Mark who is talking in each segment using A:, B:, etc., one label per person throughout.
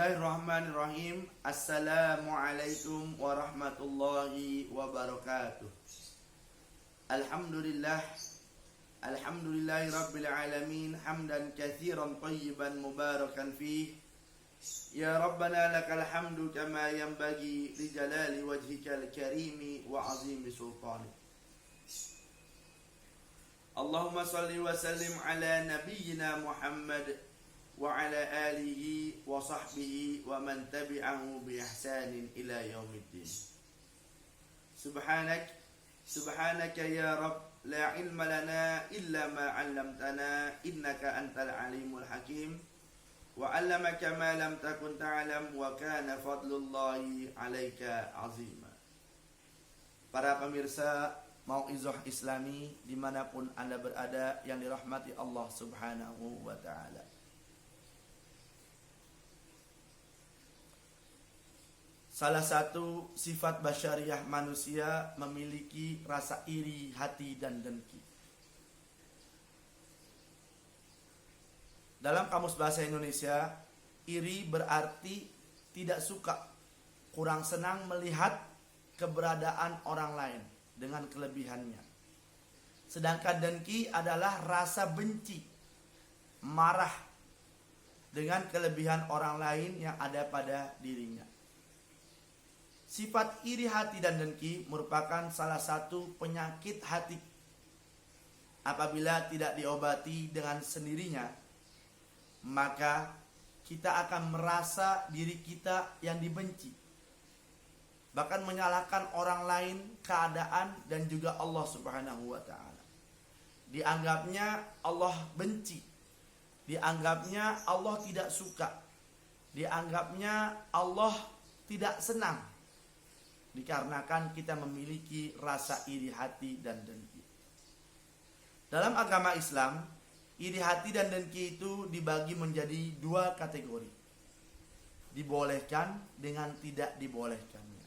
A: Bismillahirrahmanirrahim. Assalamualaikum warahmatullahi wabarakatuh. Alhamdulillahi rabbil alamin. Hamdan katsiran tayyiban mubarakan fih. Ya Rabbana lakal hamdu kama yanbaghi li jalali wajhikal karimi wa azimi sultanik. Allahumma salli wa sallim ala nabiyyina Muhammad wa ala alihi wa sahbihi wa man tabi'ahu bi ihsanin ila yaumiddin. Subhanaka ya Rabb, la ilma lana illa ma 'allamtana innaka antal alimul hakim. Wa 'allamaka ma lam takun ta'lam wa kana fadlullahi 'alaika 'azima. Para pemirsa Mau'izah Islami dimanapun Anda berada yang dirahmati Allah Subhanahu wa ta'ala. Salah satu sifat basyariah manusia memiliki rasa iri hati dan dengki. Dalam Kamus Bahasa Indonesia, iri berarti tidak suka, kurang senang melihat keberadaan orang lain dengan kelebihannya. Sedangkan dengki adalah rasa benci, marah dengan kelebihan orang lain yang ada pada dirinya. Sifat iri hati dan dengki merupakan salah satu penyakit hati. Apabila tidak diobati dengan sendirinya, maka kita akan merasa diri kita yang dibenci. Bahkan menyalahkan orang lain, keadaan, dan juga Allah Subhanahu wa ta'ala. Dianggapnya Allah benci. Dianggapnya Allah tidak suka. Dianggapnya Allah tidak senang. Dikarenakan kita memiliki rasa iri hati dan dengki. Dalam agama Islam, iri hati dan dengki itu dibagi menjadi dua kategori. Dibolehkan dengan tidak dibolehkannya.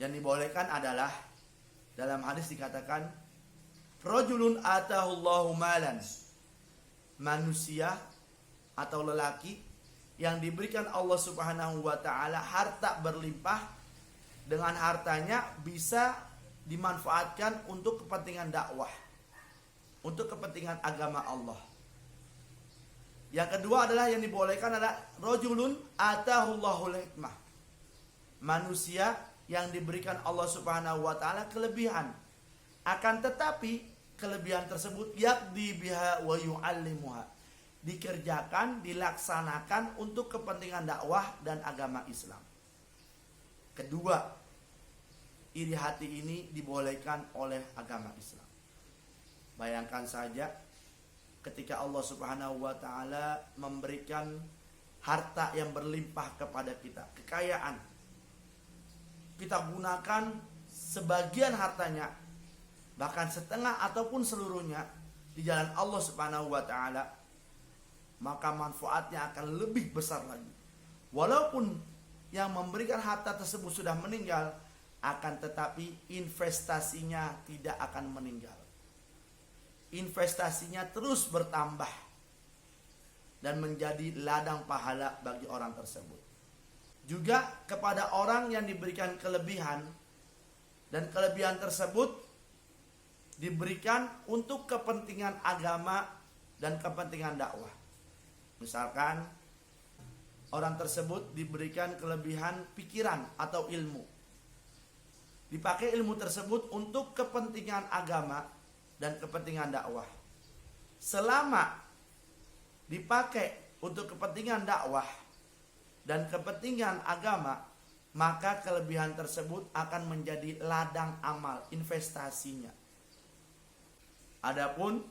A: Yang dibolehkan adalah dalam hadis dikatakan rajulun atahullahu malan, manusia atau lelaki yang diberikan Allah Subhanahu wa ta'ala harta berlimpah. Dengan hartanya bisa dimanfaatkan untuk kepentingan dakwah, untuk kepentingan agama Allah. Yang kedua adalah yang dibolehkan adalah rajulun atahullahul hikmah, manusia yang diberikan Allah Subhanahu wa ta'ala kelebihan, akan tetapi kelebihan tersebut yaqdi biha wa yu'allimuha, dikerjakan, dilaksanakan untuk kepentingan dakwah dan agama Islam. Kedua, iri hati ini dibolehkan oleh agama Islam. Bayangkan saja ketika Allah Subhanahu wa ta'ala memberikan harta yang berlimpah kepada kita, kekayaan. Kita gunakan sebagian hartanya, bahkan setengah ataupun seluruhnya di jalan Allah Subhanahu wa ta'ala, maka manfaatnya akan lebih besar lagi. Walaupun yang memberikan harta tersebut sudah meninggal, akan tetapi investasinya tidak akan meninggal. Investasinya terus bertambah dan menjadi ladang pahala bagi orang tersebut. Juga kepada orang yang diberikan kelebihan, dan kelebihan tersebut diberikan untuk kepentingan agama dan kepentingan dakwah. Misalkan orang tersebut diberikan kelebihan pikiran atau ilmu, dipakai ilmu tersebut untuk kepentingan agama dan kepentingan dakwah. Selama dipakai untuk kepentingan dakwah dan kepentingan agama, maka kelebihan tersebut akan menjadi ladang amal, investasinya. Adapun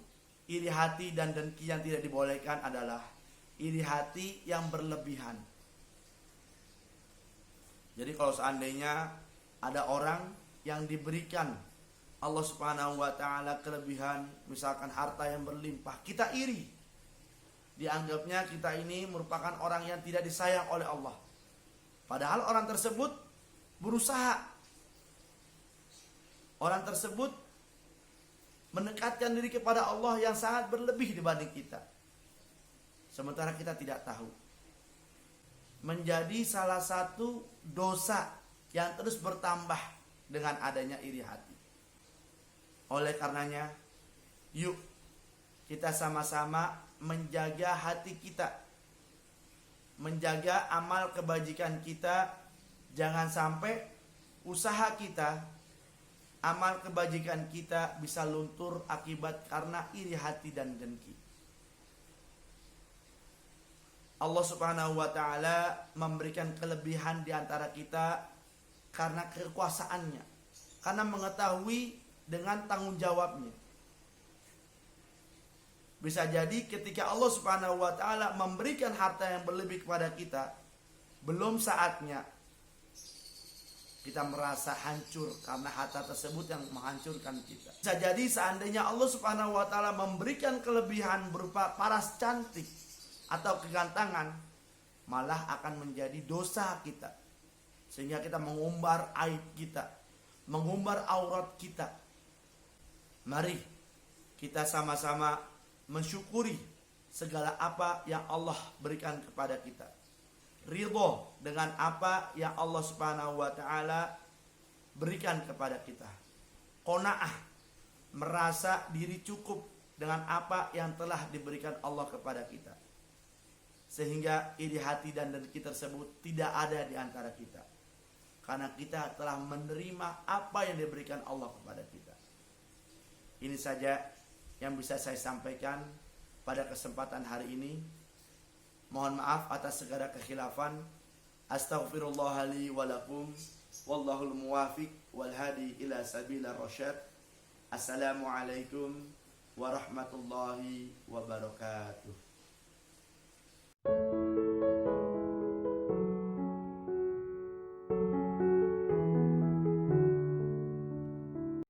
A: iri hati dan dengki yang tidak dibolehkan adalah iri hati yang berlebihan. Jadi kalau seandainya ada orang yang diberikan Allah Subhanahu wa ta'ala kelebihan, misalkan harta yang berlimpah, kita iri. Dianggapnya kita ini merupakan orang yang tidak disayang oleh Allah. Padahal orang tersebut berusaha. Orang tersebut mendekatkan diri kepada Allah yang sangat berlebih dibanding kita. Sementara kita tidak tahu. menjadi salah satu dosa yang terus bertambah dengan adanya iri hati. Oleh karenanya, yuk kita sama-sama menjaga hati kita, menjaga amal kebajikan kita. Jangan sampai usaha kita, amal kebajikan kita bisa luntur akibat karena iri hati dan dengki. Allah Subhanahu wa ta'ala memberikan kelebihan di antara kita karena kekuasaannya, karena mengetahui dengan tanggung jawabnya. Bisa jadi ketika Allah Subhanahu wa ta'ala memberikan harta yang berlebih kepada kita, belum saatnya kita merasa hancur karena harta tersebut yang menghancurkan kita. Bisa jadi seandainya Allah Subhanahu wa ta'ala memberikan kelebihan berupa paras cantik atau kegantengan, malah akan menjadi dosa kita, sehingga kita mengumbar aib kita, mengumbar aurat kita. Mari kita sama-sama mensyukuri segala apa yang Allah berikan kepada kita, ridho dengan apa yang Allah Subhanahu wa ta'ala berikan kepada kita, qanaah, merasa diri cukup dengan apa yang telah diberikan Allah kepada kita, sehingga iri hati dan dengki tersebut tidak ada di antara kita, karena kita telah menerima apa yang diberikan Allah kepada kita. Ini saja yang bisa saya sampaikan pada kesempatan hari ini. Mohon maaf atas segala kekhilafan. Astaghfirullah li wa lakum. Wallahul muwafiq wal hadi ila sabila rasyad. Assalamualaikum warahmatullahi wabarakatuh.